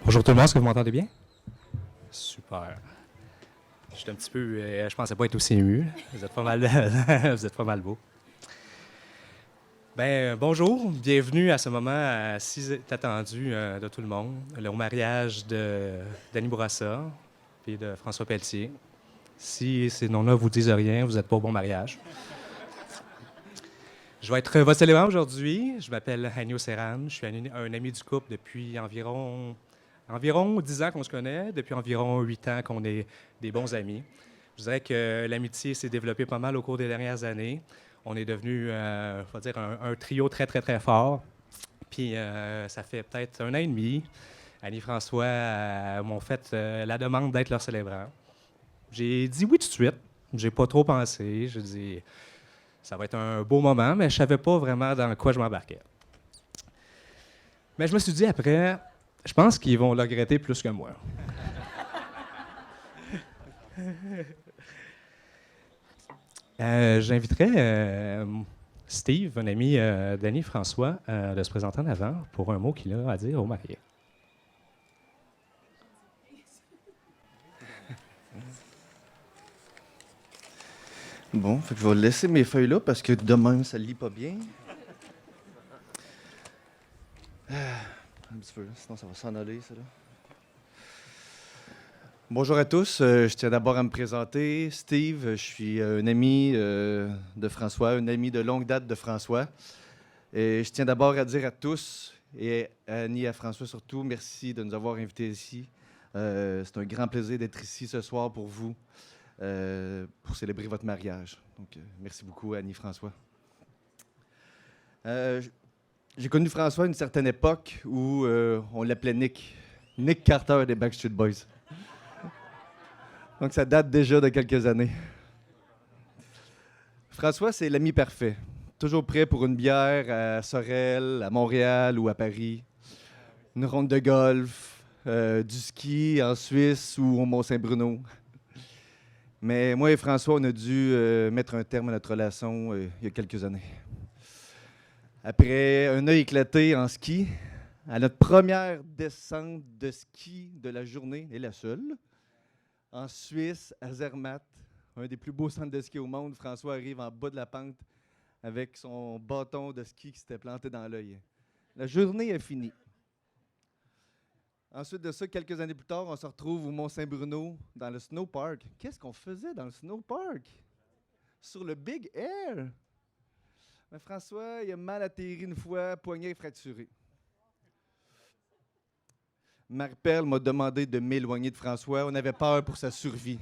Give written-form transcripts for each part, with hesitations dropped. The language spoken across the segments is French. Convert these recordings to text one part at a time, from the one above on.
Bonjour tout le monde, est-ce que vous m'entendez bien? Super. Je suis un petit peu. Je pensais pas être aussi ému. Vous êtes pas mal, vous êtes pas mal beau. Bonjour, bienvenue à ce moment si attendu de tout le monde, au mariage de Danny Bourassa et de François Pelletier. Si ces noms-là vous disent rien, vous n'êtes pas au bon mariage. Je vais être votre célébrant aujourd'hui. Je m'appelle Agneau Serran. Je suis un ami du couple depuis environ 10 ans qu'on se connaît, depuis environ 8 ans qu'on est des bons amis. Je dirais que l'amitié s'est développée pas mal au cours des dernières années. On est devenu, faut dire, un trio très, très, très fort. Puis ça fait peut-être 1 an et demi, Annie et François m'ont fait la demande d'être leur célébrant. J'ai dit oui tout de suite. J'ai pas trop pensé. Je dis ça va être un beau moment, mais je savais pas vraiment dans quoi je m'embarquais. Mais je me suis dit après, je pense qu'ils vont le regretter plus que moi. J'inviterais Steve, un ami d'Annie François, de se présenter en avant pour un mot qu'il a à dire aux mariés. Bon, fait que je vais laisser mes feuilles là parce que de même, ça ne lit pas bien. Un petit peu, sinon ça va s'en aller, ça là. Bonjour à tous, je tiens d'abord à me présenter. Steve, je suis un ami de François, un ami de longue date de François. Et je tiens d'abord à dire à tous, et à Annie et à François surtout, merci de nous avoir invités ici. C'est un grand plaisir d'être ici ce soir pour vous. Pour célébrer votre mariage. Donc, merci beaucoup, Annie François. J'ai connu François à une certaine époque où on l'appelait Nick Carter des Backstreet Boys. Donc, ça date déjà de quelques années. François, c'est l'ami parfait. Toujours prêt pour une bière à Sorel, à Montréal ou à Paris. Une ronde de golf, du ski en Suisse ou au Mont-Saint-Bruno. Mais moi et François, on a dû mettre un terme à notre relation il y a quelques années. Après un œil éclaté en ski, à notre première descente de ski de la journée, et la seule, en Suisse, à Zermatt, un des plus beaux centres de ski au monde, François arrive en bas de la pente avec son bâton de ski qui s'était planté dans l'œil. La journée est finie. Ensuite de ça, quelques années plus tard, on se retrouve au Mont-Saint-Bruno, dans le snowpark. Qu'est-ce qu'on faisait dans le snowpark? Sur le Big Air. Mais François, il a mal atterri une fois, poignet fracturé. Marie-Perle m'a demandé de m'éloigner de François. On avait peur pour sa survie.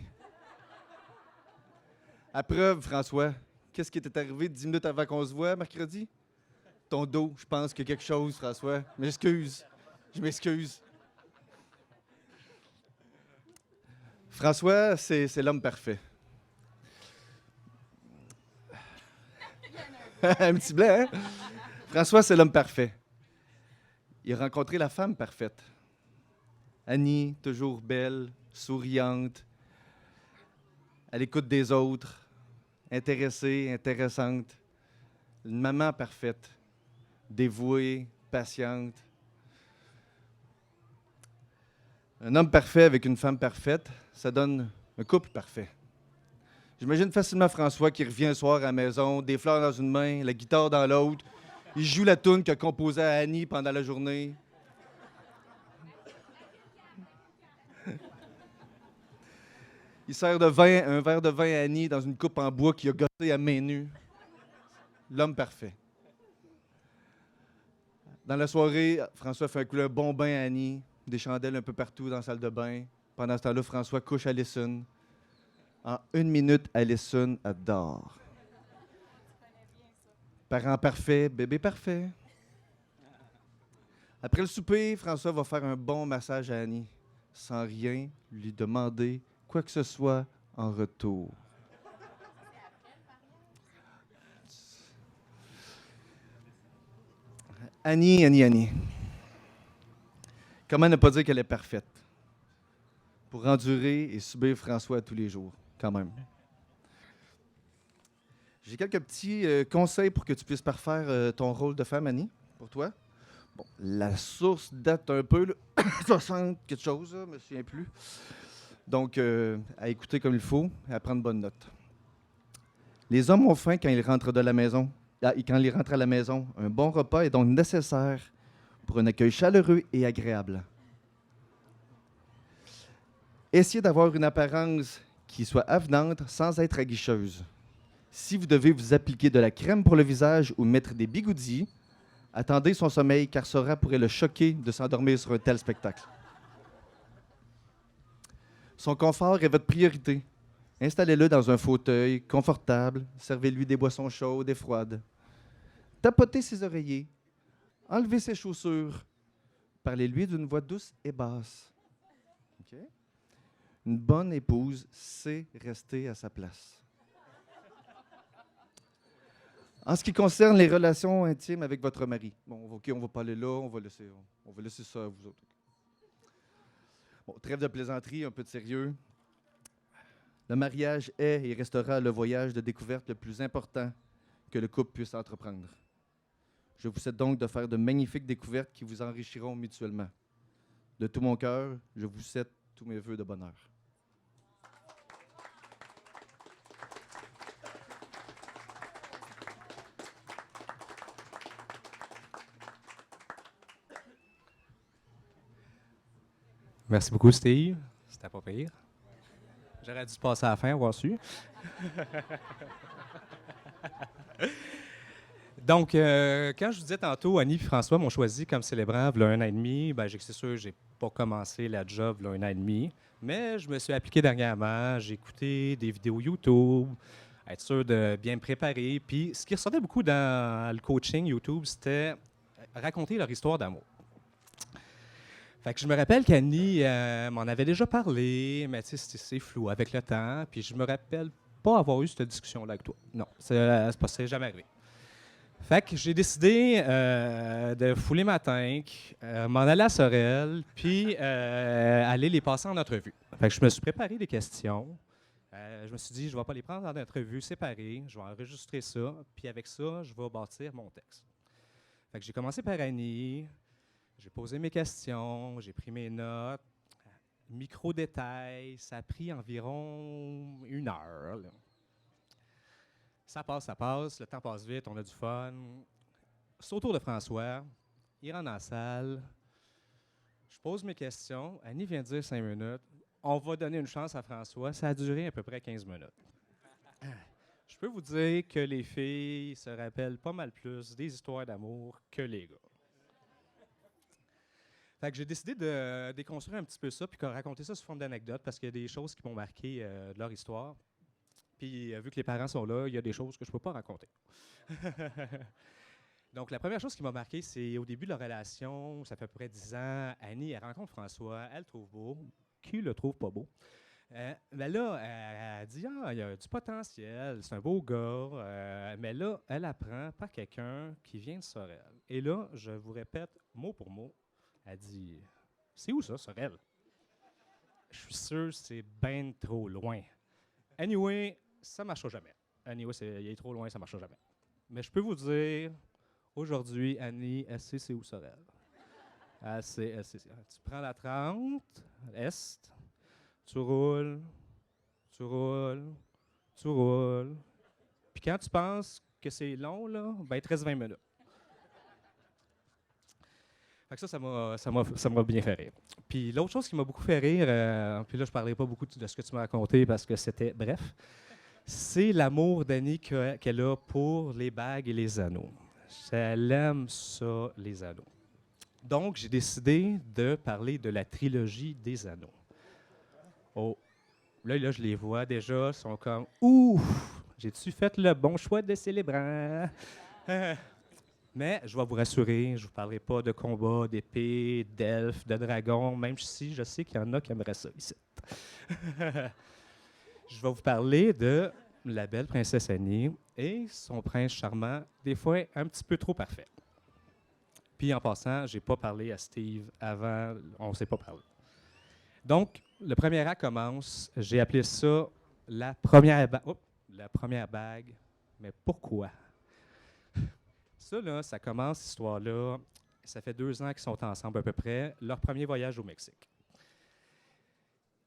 À preuve, François, qu'est-ce qui était arrivé 10 minutes avant qu'on se voit, mercredi? Ton dos, je pense qu'il y a quelque chose, François. Je m'excuse. François, c'est l'homme parfait. Un petit blanc, hein? François, c'est l'homme parfait. Il a rencontré la femme parfaite. Annie, toujours belle, souriante, à l'écoute des autres, intéressée, intéressante. Une maman parfaite, dévouée, patiente. Un homme parfait avec une femme parfaite, ça donne un couple parfait. J'imagine facilement François qui revient un soir à la maison, des fleurs dans une main, la guitare dans l'autre. Il joue la toune qu'il a composée à Annie pendant la journée. Il sert un verre de vin à Annie dans une coupe en bois qu'il a gossé à main nue. L'homme parfait. Dans la soirée, François fait un bon bain à Annie, des chandelles un peu partout dans la salle de bain. Pendant ce temps-là, François couche Alison. En 1 minute, Alison adore. Parent parfait, bébé parfait. Après le souper, François va faire un bon massage à Annie, sans rien lui demander quoi que ce soit en retour. Annie. Comment ne pas dire qu'elle est parfaite? Pour endurer et subir François tous les jours, quand même. J'ai quelques petits conseils pour que tu puisses parfaire ton rôle de femme, Annie, pour toi. Bon, la source date un peu, là, 60 quelque chose, là, je me souviens plus. Donc, à écouter comme il faut et à prendre bonne note. Les hommes ont faim quand ils rentrent de la maison. Et quand ils rentrent à la maison, un bon repas est donc nécessaire pour un accueil chaleureux et agréable. Essayez d'avoir une apparence qui soit avenante sans être aguicheuse. Si vous devez vous appliquer de la crème pour le visage ou mettre des bigoudis, attendez son sommeil car cela pourrait le choquer de s'endormir sur un tel spectacle. Son confort est votre priorité. Installez-le dans un fauteuil confortable, servez-lui des boissons chaudes et froides. Tapotez ses oreillers, enlevez ses chaussures, parlez-lui d'une voix douce et basse. OK? Une bonne épouse sait rester à sa place. En ce qui concerne les relations intimes avec votre mari, bon, OK, on va pas aller là, on va laisser ça à vous autres. Bon, trêve de plaisanterie, un peu de sérieux. Le mariage est et restera le voyage de découverte le plus important que le couple puisse entreprendre. Je vous souhaite donc de faire de magnifiques découvertes qui vous enrichiront mutuellement. De tout mon cœur, je vous souhaite tous mes vœux de bonheur. Merci beaucoup, Steve. C'était pas pire. J'aurais dû passer à la fin, avoir su. Donc, quand je vous disais tantôt, Annie et François m'ont choisi comme célébrant il y a 1 an et demi, ben, c'est sûr, j'ai pas commencé la job il y a 1 an et demi, mais je me suis appliqué dernièrement. J'ai écouté des vidéos YouTube, être sûr de bien me préparer. Puis, ce qui ressortait beaucoup dans le coaching YouTube, c'était raconter leur histoire d'amour. Fait que je me rappelle qu'Annie m'en avait déjà parlé, mais c'est flou avec le temps. Puis je me rappelle pas avoir eu cette discussion-là avec toi. Non, c'est jamais arrivé. Fait que j'ai décidé de fouler ma tank, m'en aller à Sorel, puis aller les passer en entrevue. Fait que je me suis préparé des questions. Je me suis dit, je ne vais pas les prendre en entrevue séparées, je vais enregistrer ça, puis avec ça, je vais bâtir mon texte. Fait que j'ai commencé par Annie. J'ai posé mes questions, j'ai pris mes notes, micro-détails, ça a pris environ 1 heure. Là. Ça passe, le temps passe vite, on a du fun. C'est au tour de François, il rentre dans la salle, je pose mes questions, Annie vient de dire 5 minutes, on va donner une chance à François, ça a duré à peu près 15 minutes. Je peux vous dire que les filles se rappellent pas mal plus des histoires d'amour que les gars. Fait que j'ai décidé de déconstruire un petit peu ça puis de raconter ça sous forme d'anecdote parce qu'il y a des choses qui m'ont marqué de leur histoire. Puis vu que les parents sont là, il y a des choses que je ne peux pas raconter. Donc la première chose qui m'a marqué, c'est au début de leur relation, ça fait à peu près 10 ans, Annie, elle rencontre François, elle le trouve beau, qui le trouve pas beau. Mais là, elle dit « Ah, il y a du potentiel, c'est un beau gars. Mais là, elle apprend par quelqu'un qui vient de Sorel. Et là, je vous répète mot pour mot, elle dit « C'est où ça, Sorel? » Je suis sûr que c'est bien trop loin. Anyway, ça ne marchera jamais. Anyway, il est trop loin, ça ne marchera jamais. Mais je peux vous dire, aujourd'hui, Annie, elle sait c'est où Sorel. Elle sait. Tu prends la 30, Est, tu roules. Puis quand tu penses que c'est long, là, ben, il te reste 20 minutes. Fait que ça m'a bien fait rire. Puis l'autre chose qui m'a beaucoup fait rire, puis là je ne parlerai pas beaucoup de ce que tu m'as raconté parce que c'était bref, c'est l'amour d'Annie qu'elle a pour les bagues et les anneaux. Elle aime ça, les anneaux. Donc j'ai décidé de parler de la trilogie des anneaux. Oh, là je les vois déjà, ils sont comme « Ouh, j'ai-tu fait le bon choix de célébrant? » Mais je vais vous rassurer, je ne vous parlerai pas de combats, d'épées, d'elfes, de dragons, même si je sais qu'il y en a qui aimeraient ça ici. Je vais vous parler de la belle princesse Annie et son prince charmant, des fois un petit peu trop parfait. Puis en passant, je n'ai pas parlé à Steve avant, on ne s'est pas parlé. Donc, le premier acte commence, j'ai appelé ça la première bague. Mais pourquoi? Ça, là, ça commence, cette histoire-là. Ça fait 2 ans qu'ils sont ensemble à peu près, leur premier voyage au Mexique.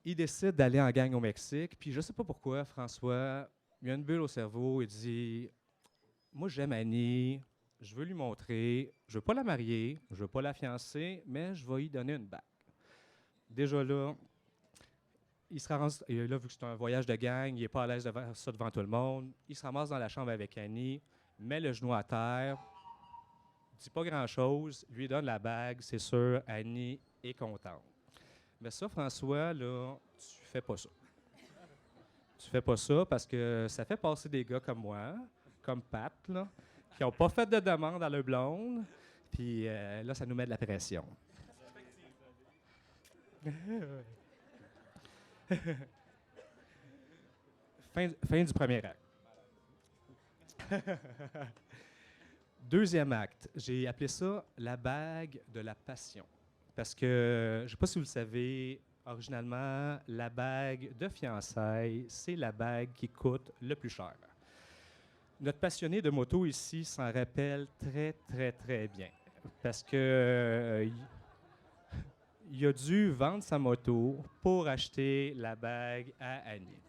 Ils décident d'aller en gang au Mexique, puis je ne sais pas pourquoi, François, il a une bulle au cerveau, il dit « Moi, j'aime Annie, je veux lui montrer, je ne veux pas la marier, je ne veux pas la fiancer, mais je vais lui donner une bague. » Déjà là, il se ramasse, et là, vu que c'est un voyage de gang, il n'est pas à l'aise de faire ça devant tout le monde. Il se ramasse dans la chambre avec Annie, met le genou à terre, dit pas grand-chose, lui donne la bague, c'est sûr, Annie est contente. Mais ça, François, là, tu fais pas ça. Tu fais pas ça parce que ça fait passer des gars comme moi, comme Pat, là, qui n'ont pas fait de demande à leur blonde, puis là, ça nous met de la pression. Fin du premier acte. Deuxième acte, j'ai appelé ça la bague de la passion. Parce que, je ne sais pas si vous le savez, originalement, la bague de fiançailles, c'est la bague qui coûte le plus cher. Notre passionné de moto ici s'en rappelle très, très, très bien. Parce que il a dû vendre sa moto pour acheter la bague à Annie.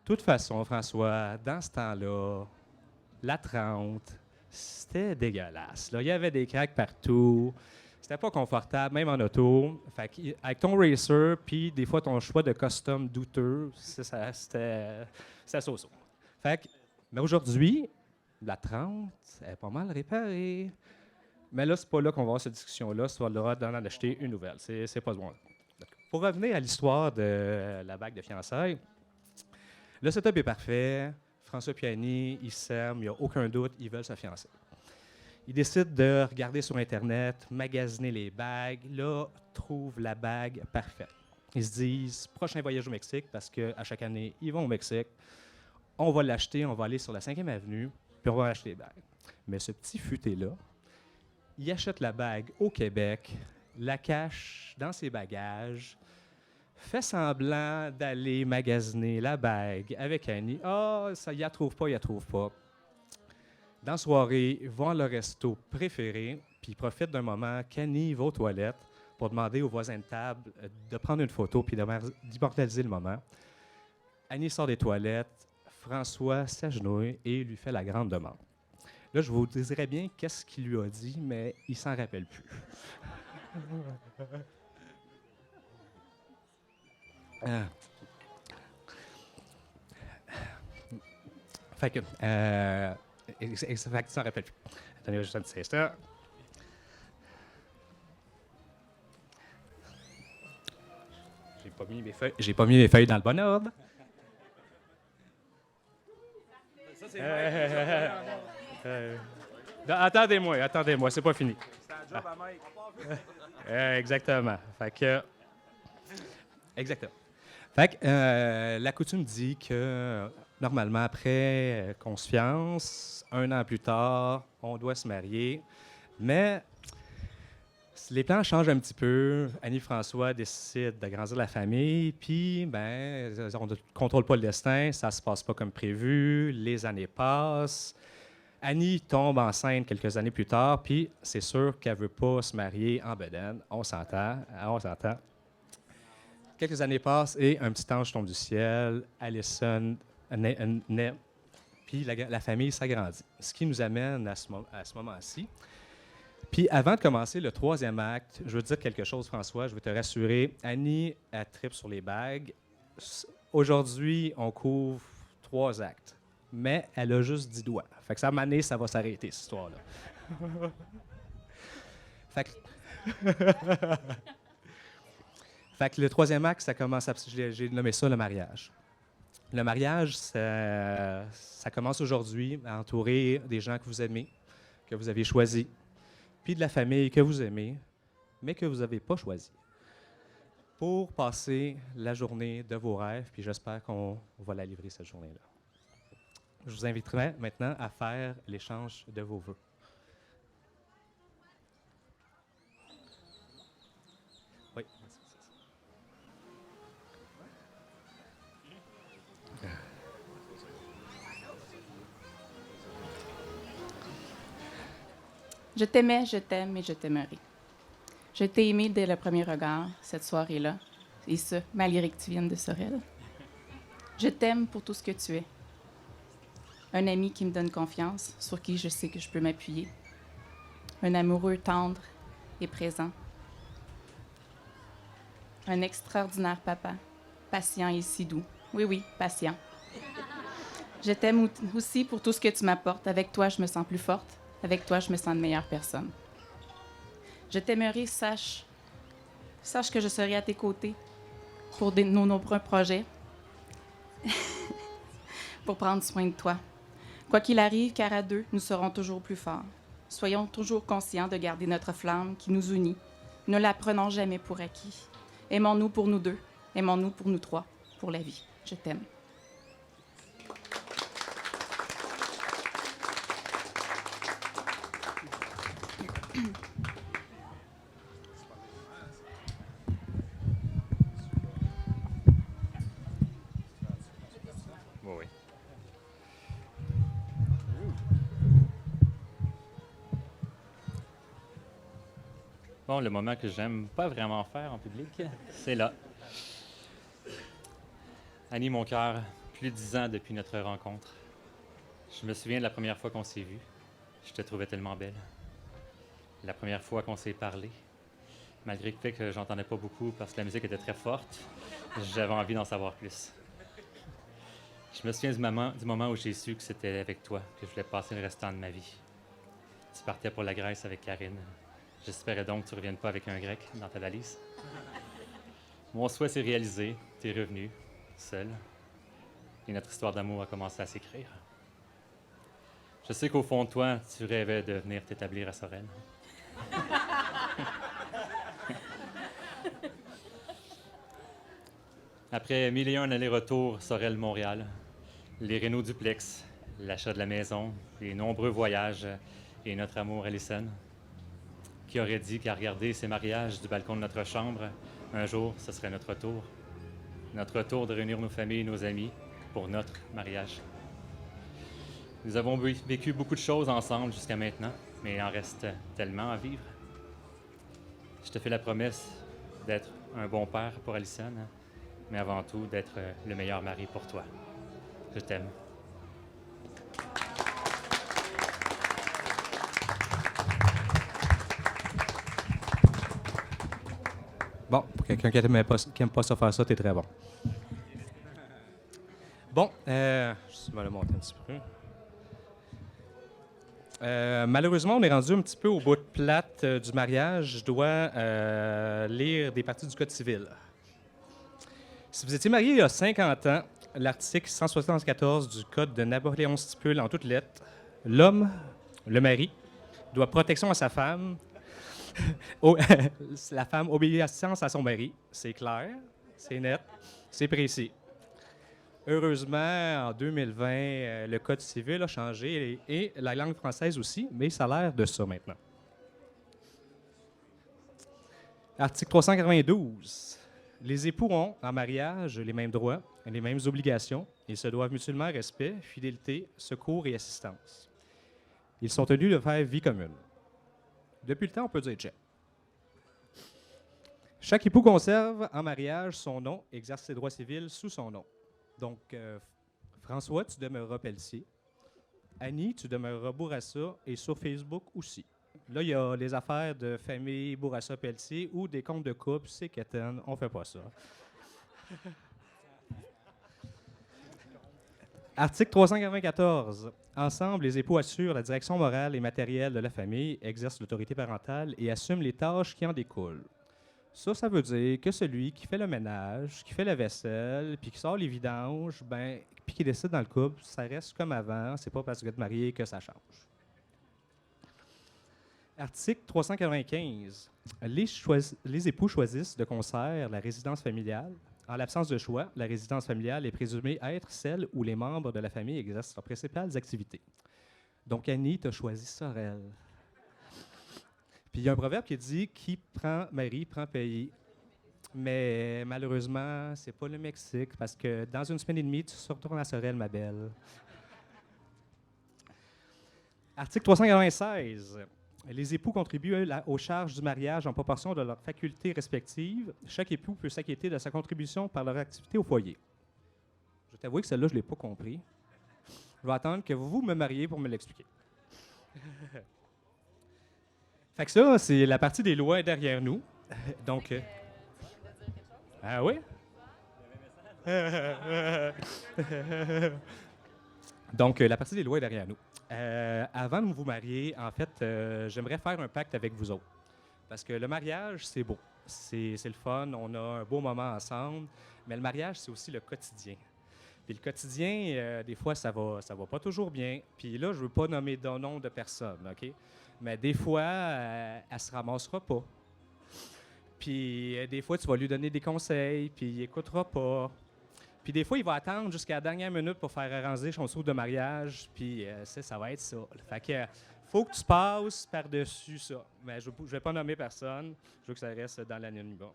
De toute façon, François, dans ce temps-là, la 30, c'était dégueulasse. Là. Il y avait des craques partout. C'était pas confortable, même en auto. Fait que, avec ton racer, puis des fois ton choix de custom douteux, c'était so-so. Fait que, mais aujourd'hui, la 30, elle est pas mal réparée. Mais là, c'est pas là qu'on va avoir cette discussion-là. C'est là d'en acheter une nouvelle. C'est pas bon. Pour revenir à l'histoire de la bague de fiançailles, le setup est parfait. François et Annie, ils s'aiment, il n'y a aucun doute, ils veulent se fiancer. Ils décident de regarder sur Internet, magasiner les bagues. Là, trouvent la bague parfaite. Ils se disent, prochain voyage au Mexique, parce qu'à chaque année, ils vont au Mexique. On va l'acheter, on va aller sur la 5e avenue, puis on va acheter les bagues. Mais ce petit futé-là, il achète la bague au Québec, la cache dans ses bagages, fait semblant d'aller magasiner la bague avec Annie. Ah, ça, il la trouve pas, il la trouve pas. Dans la soirée, ils vont à leur resto préféré, puis ils profitent d'un moment qu'Annie va aux toilettes pour demander aux voisins de table de prendre une photo puis d'immortaliser le moment. Annie sort des toilettes, François s'agenouille et lui fait la grande demande. Là, je vous dirais bien qu'est-ce qu'il lui a dit, mais il s'en rappelle plus. Fait que, fait que ça rappelle plus. Attendez, juste un petit instant. J'ai pas mis mes feuilles dans le bon ordre. Ça, c'est attendez-moi, c'est pas fini. C'est un job à Mike. Exactement. Fait que, exactement. Fait que, la coutume dit que normalement, après qu'on se fiance, 1 an plus tard, on doit se marier. Mais les plans changent un petit peu. Annie François décide d'agrandir la famille, puis ben, on ne contrôle pas le destin, ça se passe pas comme prévu, les années passent. Annie tombe enceinte quelques années plus tard, puis c'est sûr qu'elle veut pas se marier en bedaine. On s'entend. Quelques années passent et un petit ange tombe du ciel. Allison naît, puis la famille s'agrandit. Ce qui nous amène à ce moment-ci. Puis avant de commencer le 3e acte, je veux dire quelque chose, François, je veux te rassurer. Annie, elle tripe sur les bagues. Aujourd'hui, on couvre 3 actes, mais elle a juste 10 doigts. Fait que ça, à un moment donné, ça va s'arrêter, cette histoire-là. Fait que le 3e acte, ça commence j'ai nommé ça le mariage. Le mariage, ça commence aujourd'hui à entourer des gens que vous aimez, que vous avez choisis, puis de la famille que vous aimez, mais que vous n'avez pas choisi, pour passer la journée de vos rêves, puis j'espère qu'on va la livrer cette journée-là. Je vous inviterai maintenant à faire l'échange de vos vœux. Oui. Je t'aimais, je t'aime et je t'aimerai. Je t'ai aimé dès le premier regard, cette soirée-là, et ce, malgré que tu viennes de Sorel. Je t'aime pour tout ce que tu es. Un ami qui me donne confiance, sur qui je sais que je peux m'appuyer. Un amoureux tendre et présent. Un extraordinaire papa, patient et si doux. Oui, oui, patient. Je t'aime aussi pour tout ce que tu m'apportes. Avec toi, je me sens plus forte. Avec toi, je me sens une meilleure personne. Je t'aimerai, sache que je serai à tes côtés pour nos nombreux projets, pour prendre soin de toi. Quoi qu'il arrive, car à deux, nous serons toujours plus forts. Soyons toujours conscients de garder notre flamme qui nous unit. Ne la prenons jamais pour acquis. Aimons-nous pour nous deux. Aimons-nous pour nous trois, pour la vie. Je t'aime. Oui, oui. Bon, le moment que j'aime pas vraiment faire en public, c'est là. Annie, mon cœur, plus de 10 ans depuis notre rencontre. Je me souviens de la première fois qu'on s'est vus. Je te trouvais tellement belle. La première fois qu'on s'est parlé, malgré le fait que j'entendais pas beaucoup parce que la musique était très forte, j'avais envie d'en savoir plus. Je me souviens du moment où j'ai su que c'était avec toi que je voulais passer le restant de ma vie. Tu partais pour la Grèce avec Karine. J'espérais donc que tu ne reviennes pas avec un grec dans ta valise. Mon souhait s'est réalisé. Tu es revenu, seul. Et notre histoire d'amour a commencé à s'écrire. Je sais qu'au fond de toi, tu rêvais de venir t'établir à Sorel. Après 1001 allers-retours Sorel-Montréal, les rénaux duplex, l'achat de la maison, les nombreux voyages et notre amour à l'Essonne, qui aurait dit qu'à regarder ces mariages du balcon de notre chambre, un jour, ce serait notre tour. Notre tour de réunir nos familles et nos amis pour notre mariage. Nous avons vécu beaucoup de choses ensemble jusqu'à maintenant, mais il en reste tellement à vivre. Je te fais la promesse d'être un bon père pour Alison, mais avant tout d'être le meilleur mari pour toi. Je t'aime. Bon, pour quelqu'un qui n'aime pas ça faire ça, t'es très bon. Bon, je vais le monter un petit peu. Malheureusement, on est rendu un petit peu au bout de plate du mariage. Je dois lire des parties du Code civil. Si vous étiez marié il y a 50 ans, l'article 174 du Code de Napoléon stipule en toutes lettres « L'homme, le mari, doit protection à sa femme, la femme obéissance à son mari. » C'est clair, c'est net, c'est précis. Heureusement, en 2020, le Code civil a changé et la langue française aussi, mais ça a l'air de ça maintenant. Article 392. Les époux ont, en mariage, les mêmes droits et les mêmes obligations. Ils se doivent mutuellement respect, fidélité, secours et assistance. Ils sont tenus de faire vie commune. Depuis le temps, on peut dire check. Chaque époux conserve en mariage son nom et exerce ses droits civils sous son nom. Donc, François, tu demeureras Pelletier. Annie, tu demeureras Bourassa et sur Facebook aussi. Là, il y a les affaires de famille Bourassa-Pelletier ou des comptes de couple, c'est quétaine, on ne fait pas ça. Article 394. Ensemble, les époux assurent la direction morale et matérielle de la famille, exercent l'autorité parentale et assument les tâches qui en découlent. Ça veut dire que celui qui fait le ménage, qui fait la vaisselle, puis qui sort les vidanges, puis qui décide dans le couple, ça reste comme avant. C'est pas parce que vous êtes marié que ça change. Article 395. Les époux choisissent de concert la résidence familiale. En l'absence de choix, la résidence familiale est présumée être celle où les membres de la famille exercent leurs principales activités. Donc, Annie, tu as choisi Sorel. Puis il y a un proverbe qui dit « Qui prend mari, prend pays ». Mais malheureusement, c'est pas le Mexique, parce que dans une semaine et demie, tu retournes à Sorel, ma belle. Article 396. Les époux contribuent aux charges du mariage en proportion de leurs facultés respectives. Chaque époux peut s'acquitter de sa contribution par leur activité au foyer. Je vais t'avouer que celle-là, je ne l'ai pas compris. Je vais attendre que vous me mariez pour me l'expliquer. Fait que ça, c'est la partie des lois derrière nous. Donc. Ah oui? Donc, la partie des lois est derrière nous. Avant de vous marier, en fait, j'aimerais faire un pacte avec vous autres. Parce que le mariage, c'est beau. C'est le fun, on a un beau moment ensemble. Mais le mariage, c'est aussi le quotidien. Puis le quotidien, des fois, ça va pas toujours bien. Puis là, je veux pas nommer de nom de personne, OK? Mais des fois, elle se ramassera pas. Puis des fois, tu vas lui donner des conseils, puis il écoutera pas. Puis des fois, il va attendre jusqu'à la dernière minute pour faire arranger son saut de mariage, puis ça va être ça. Fait que faut que tu passes par-dessus ça. Mais je vais pas nommer personne, je veux que ça reste dans l'anonymat.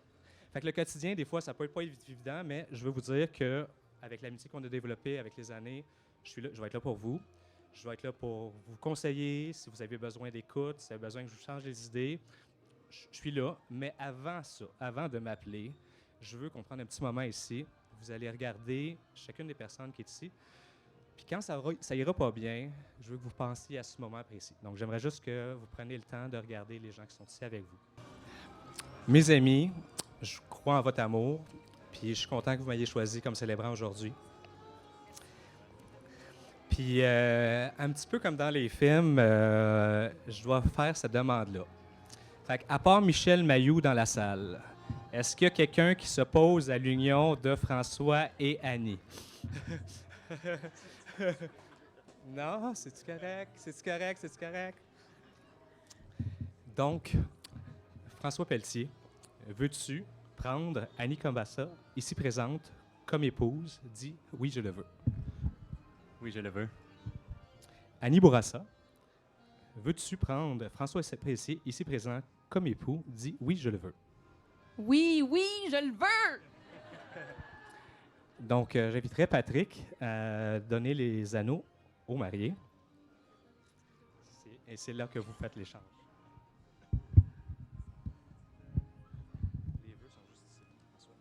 Fait que le quotidien, des fois, ça peut pas être évident, mais je veux vous dire que avec l'amitié qu'on a développée avec les années, je vais être là pour vous. Je vais être là pour vous conseiller si vous avez besoin d'écoute, si vous avez besoin que je vous change les idées. Je suis là, mais avant ça, avant de m'appeler, je veux qu'on prenne un petit moment ici. Vous allez regarder chacune des personnes qui est ici. Puis quand ça ira pas bien, je veux que vous pensiez à ce moment précis. Donc, j'aimerais juste que vous preniez le temps de regarder les gens qui sont ici avec vous. Mes amis, je crois en votre amour, puis je suis content que vous m'ayez choisi comme célébrant aujourd'hui. Puis, un petit peu comme dans les films, je dois faire cette demande-là. Fait qu'à part Michel Mailloux dans la salle, est-ce qu'il y a quelqu'un qui s'oppose à l'union de François et Annie? Non, c'est-tu correct? C'est-tu correct? C'est-tu correct? Donc, François Pelletier, veux-tu prendre Annie Combassa, ici présente, comme épouse? Dis « Oui, je le veux ». Oui, je le veux. Annie Bourassa, veux-tu prendre François Pelletier, ici présent, comme époux? Dis « Oui, je le veux ». Oui, oui, je le veux! Donc, j'inviterai Patrick à donner les anneaux aux mariés. Et c'est là que vous faites l'échange. Les vœux sont juste ici, François.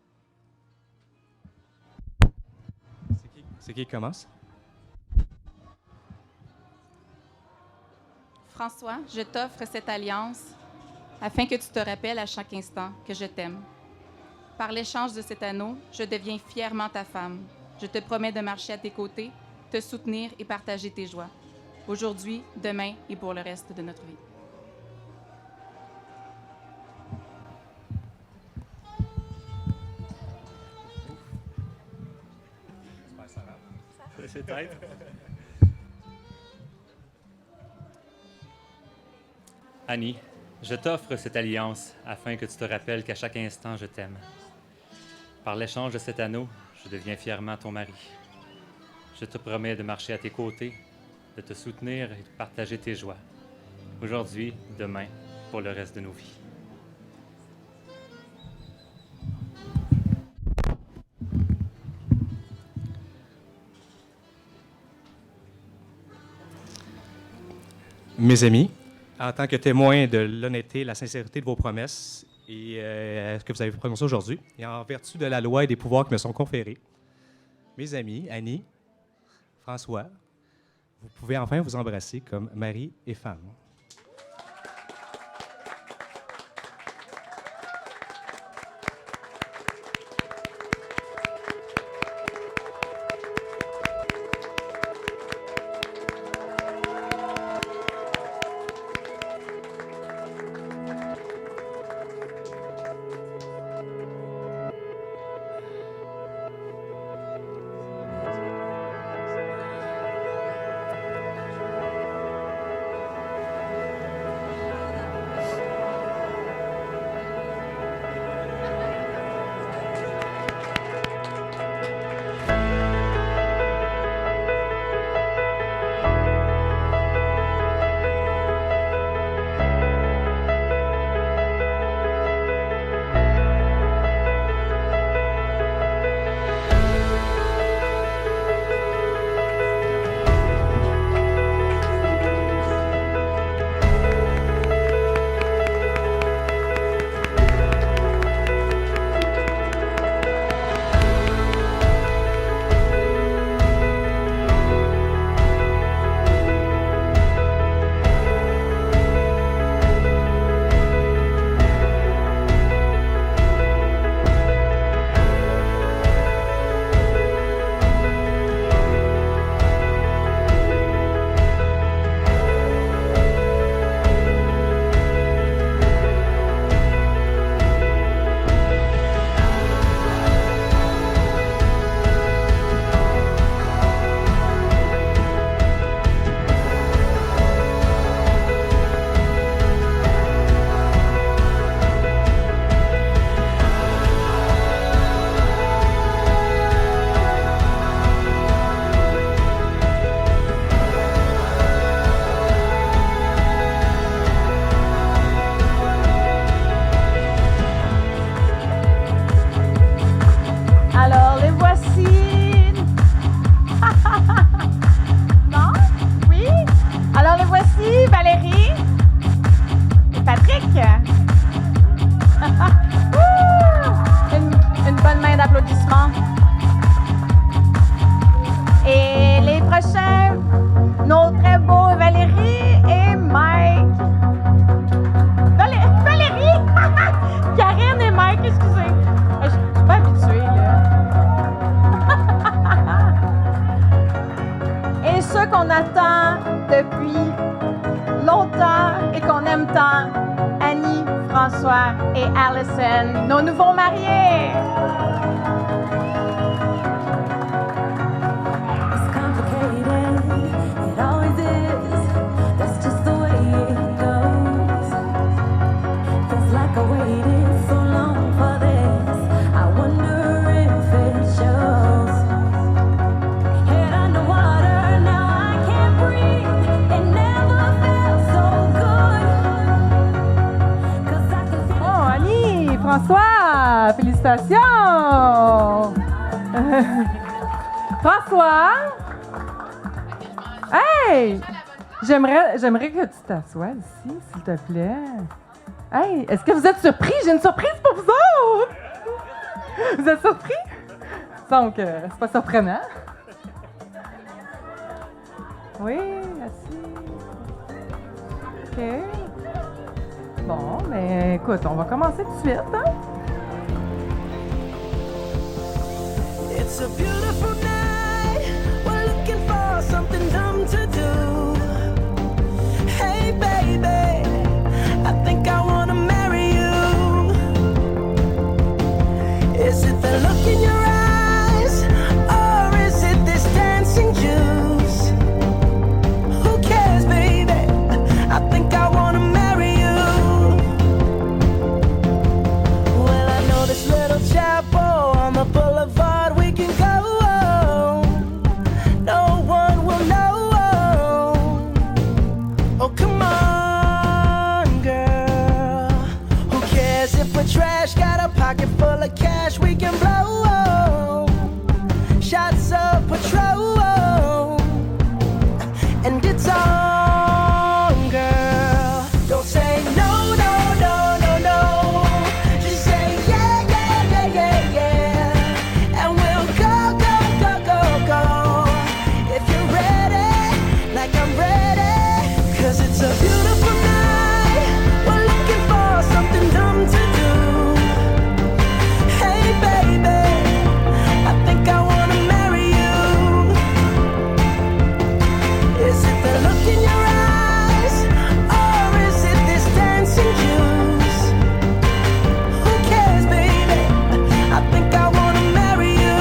C'est qui commence? François, je t'offre cette alliance afin que tu te rappelles à chaque instant que je t'aime. Par l'échange de cet anneau, je deviens fièrement ta femme. Je te promets de marcher à tes côtés, te soutenir et partager tes joies. Aujourd'hui, demain et pour le reste de notre vie. C'est peut-être. Annie, je t'offre cette alliance afin que tu te rappelles qu'à chaque instant, je t'aime. Par l'échange de cet anneau, je deviens fièrement ton mari. Je te promets de marcher à tes côtés, de te soutenir et de partager tes joies. Aujourd'hui, demain, pour le reste de nos vies. Mes amis, en tant que témoin de l'honnêteté et la sincérité de vos promesses et ce que vous avez prononcé aujourd'hui, et en vertu de la loi et des pouvoirs qui me sont conférés, mes amis, Annie, François, vous pouvez enfin vous embrasser comme mari et femme. autant et qu'on aime tant Annie, François et Allison, nos nouveaux mariés. It's complicated, it always is. That's just the way it goes. Feels like I waited so long for this. I wonder if it shows. Head underwater, now I can't breathe. It never felt so good. 'Cause I can feel Oh, Annie, François, félicitations! François? Hey! J'aimerais que tu t'assoies ici, s'il te plaît. Hey, est-ce que vous êtes surpris? J'ai une surprise pour vous autres! Vous êtes surpris? Donc, c'est pas surprenant. Oui, assis. OK. Bon, mais écoute, on va commencer tout de suite, hein? It's a beautiful night. We're looking for something dumb to do. Hey, baby, I think I wanna marry you. Is it the look in your eyes, or is it this dancing juice? Who cares, baby? I think I wanna marry you. Well, I know this little chapel on the boulevard we can go. No one will know. Oh, come on, girl. Who cares if we're trash? Got a pocket full of cash we can blow. Shots of Patrol. And it's on, girl. Don't say no, no, no, no, no. Just say yeah, yeah, yeah, yeah, yeah. And we'll go, go, go, go, go. If you're ready, like I'm ready. 'Cause it's a beautiful night. We're looking for something dumb to do. Hey, baby, I think I wanna marry you. Is it the look in your eyes, or is it this dancing juice? Who cares, baby? I think I wanna marry you.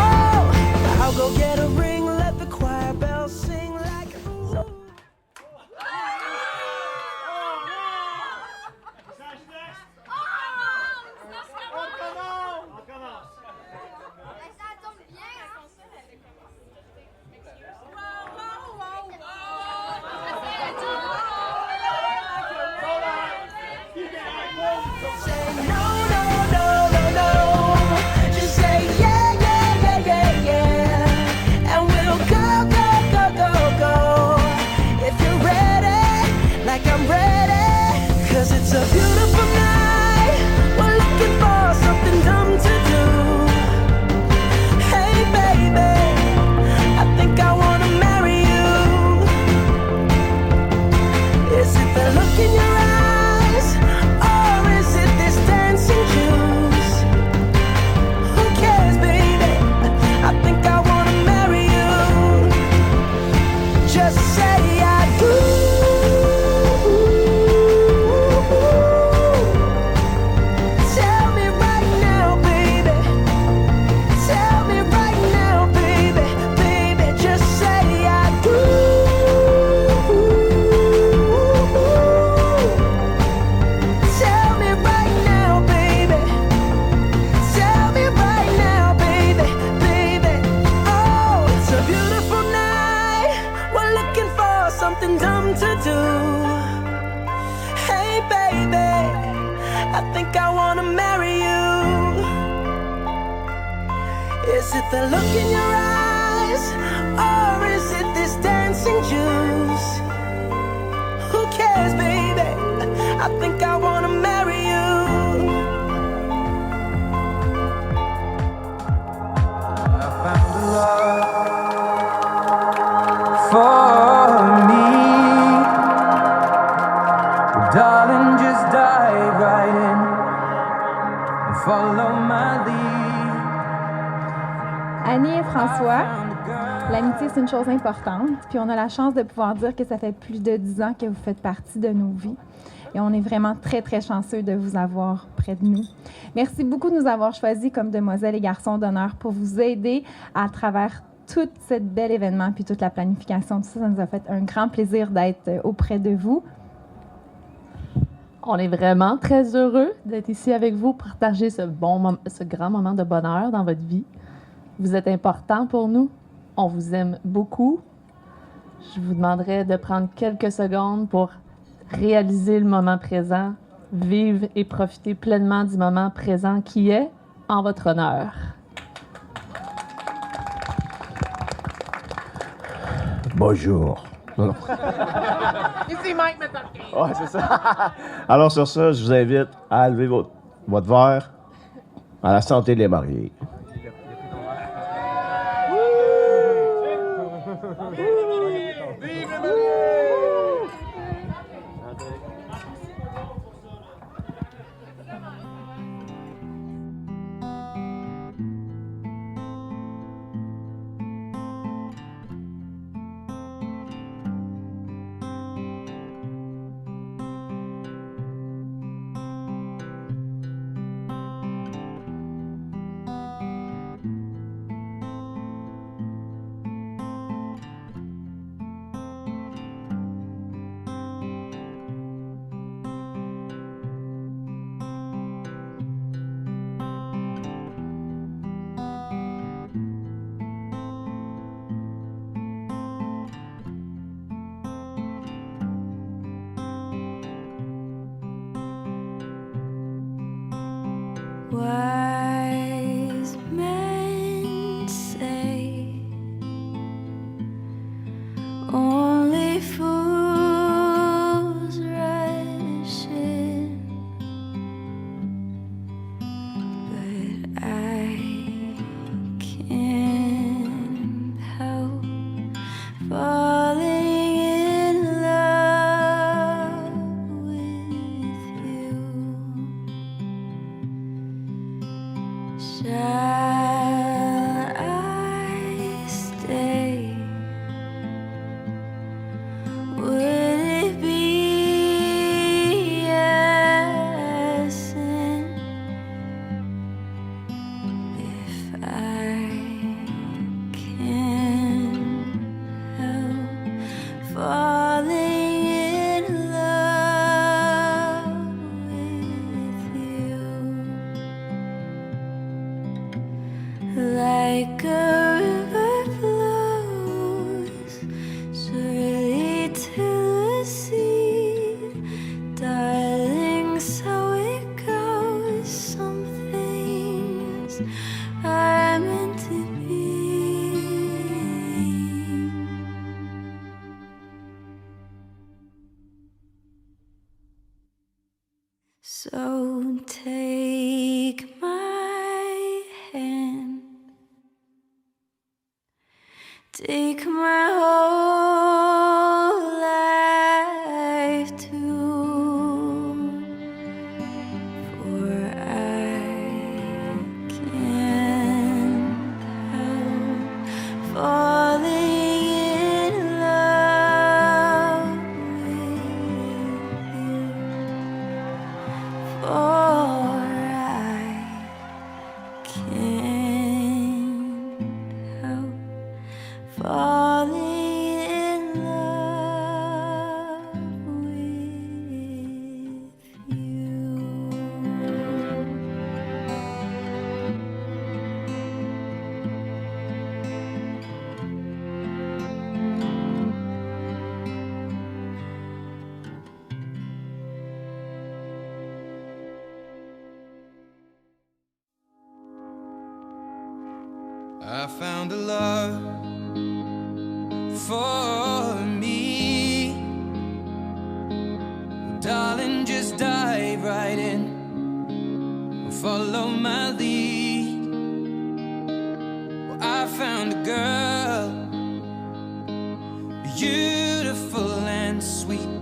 Oh, I'll go get a ring, let the choir bells sing like ooh. Say no, no, no, no, no. Just say yeah, yeah, yeah, yeah, yeah. And we'll go, go, go, go, go. If you're ready, like I'm ready. 'Cause it's a beautiful night. We're looking for something dumb to do. Hey, baby, I think I wanna marry you. Is it the look in your eyes, or is it this dancing juice? Who cares, baby? I think I wanna marry you. Just say I do. Tell me right now, baby. Tell me right now, baby. Baby, just say I do. Tell me right now, baby. Tell me right now, baby, baby. Oh, it's a beautiful night. We're looking for something dumb to do. Hey, baby, I think I wanna marry you. Is it the look in your eyes, or is it this dancing juice? Who cares, baby? I think I wanna marry you. I found a love for me. Well, darling, just dive right in and follow my lead. Annie et François, L'amitié, c'est une chose importante. Puis on a la chance de pouvoir dire que ça fait plus de 10 ans que vous faites partie de nos vies. Et on est vraiment très, très chanceux de vous avoir près de nous. Merci beaucoup de nous avoir choisis comme demoiselles et garçons d'honneur pour vous aider à travers tout ce bel événement puis toute la planification. Tout ça, ça nous a fait un grand plaisir d'être auprès de vous. On est vraiment très heureux d'être ici avec vous pour partager ce grand moment de bonheur dans votre vie. Vous êtes important pour nous. On vous aime beaucoup. Je vous demanderai de prendre quelques secondes pour réaliser le moment présent, vivre et profiter pleinement du moment présent qui est en votre honneur. Bonjour. Non, non. Ici, Mike McCarthy. Ouais, c'est ça. Alors, sur ça, je vous invite à lever votre verre à la santé des mariés. Wise men say only fools rush in, but I can't help falling in love with you. Shall I stay? Would it be a sin if I can't help falling in love with you? Like a river flows surely to the sea, darling, so it goes. Some things are meant to be. So take my hand, take my whole life too, for I can't help falling in love with you, for I can't help falling in love with you. I found a love for me. Darling, just dive right in, follow my lead. Well, I found a girl, beautiful and sweet.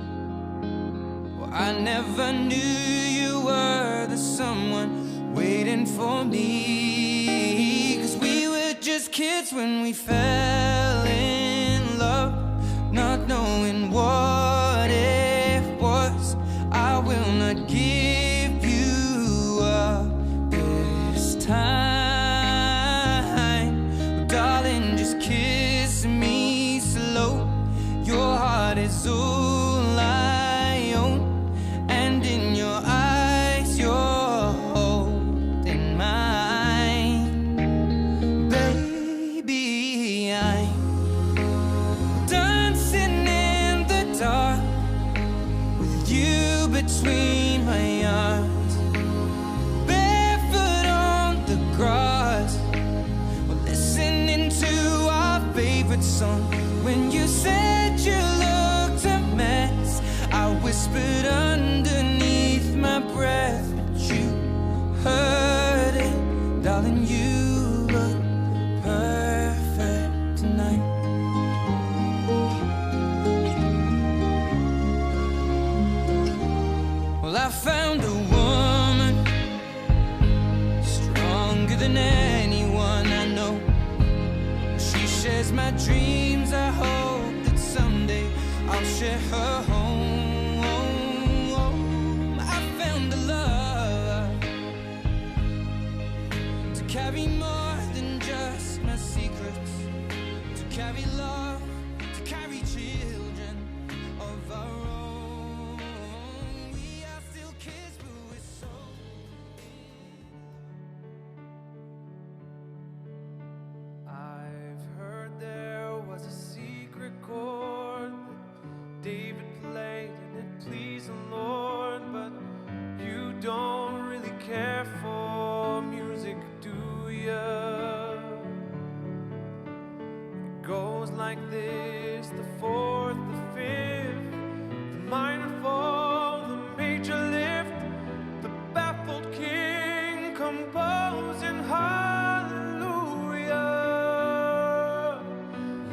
Well, I never knew you were the someone waiting for me, 'cause we were just just kids when we fell in love, not knowing what it was. I will not give you up this time. Oh, darling, just kiss me slow. Your heart is all I own, and in your eyes you're holding mine. Baby, I'm dancing in the dark with you between my arms, barefoot on the grass. We're listening to our favorite song. When you said you looked a mess, I whispered underneath my breath, but you heard it. Darling, you look perfect tonight. Well, I found a woman stronger than anyone I know. She shares my dreams. I hope that someday I'll share her home. I found a love to carry more than just my secrets, to carry love, to carry children of our own. We are still kids, but we're so. I've heard there was a secret chord that David played and it pleased the Lord, but you don't really care for music, do ya? It goes like this: the fourth, the fifth, the minor fall, the major lift, the baffled king composing hallelujah.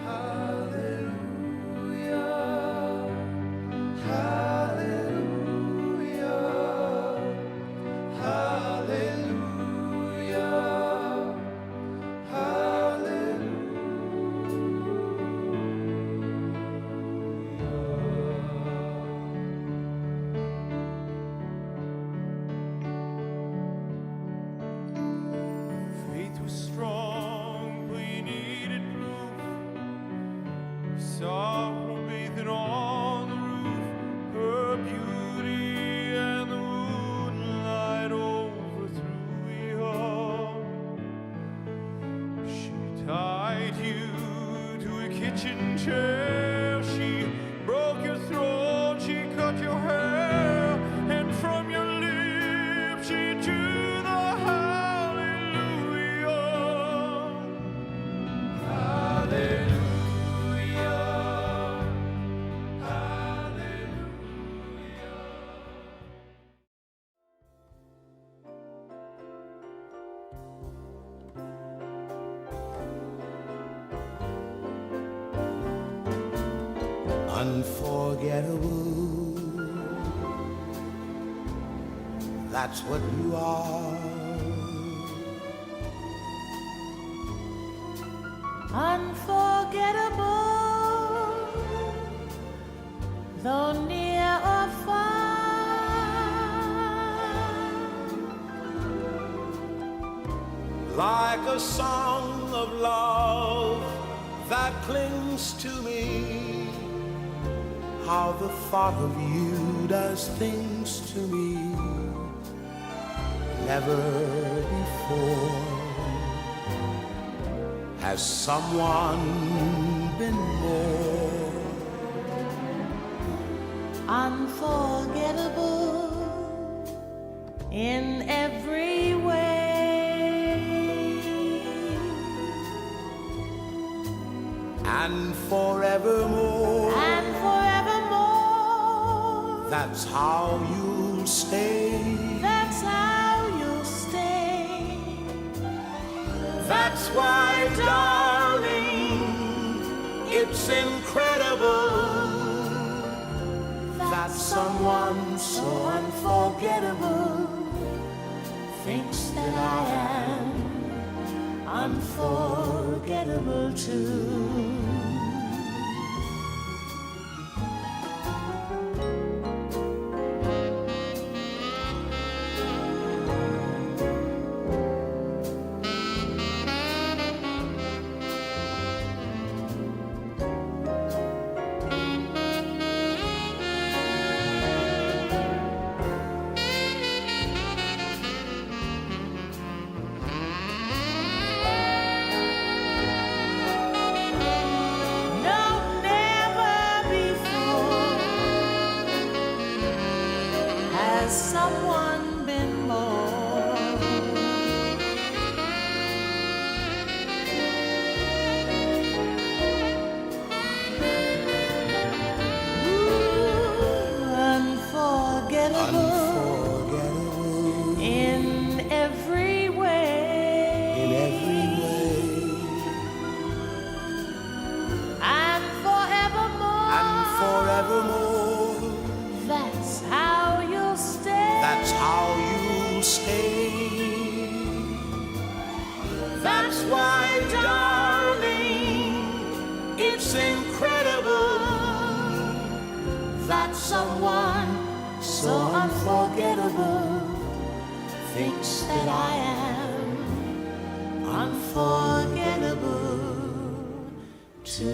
Hallelujah, hallelujah, hallelujah, faith was strong, we needed proof. We saw her bathing on the roof, her beauty and the moonlight overthrew you all. She tied you to a kitchen chair, she broke your throat, she cut your hair, and from your lips she drew the hallelujah. Hallelujah, hallelujah. Unforgettable, that's what you are. Unforgettable, though near or far. Like a song of love that clings to me, how the thought of you does things to me. Never before has someone been more Unforgettable in every way. and forevermore. And forevermore. That's how you'll stay. That's how you'll stay. That's why, darling, it's incredible that someone so unforgettable thinks that I am unforgettable too. No, never before has someone been more unforgettable in every way. And forevermore, that's how you'll stay. That's how you'll stay. That's why, darling, it's incredible that someone so unforgettable thinks that I am unforgettable too.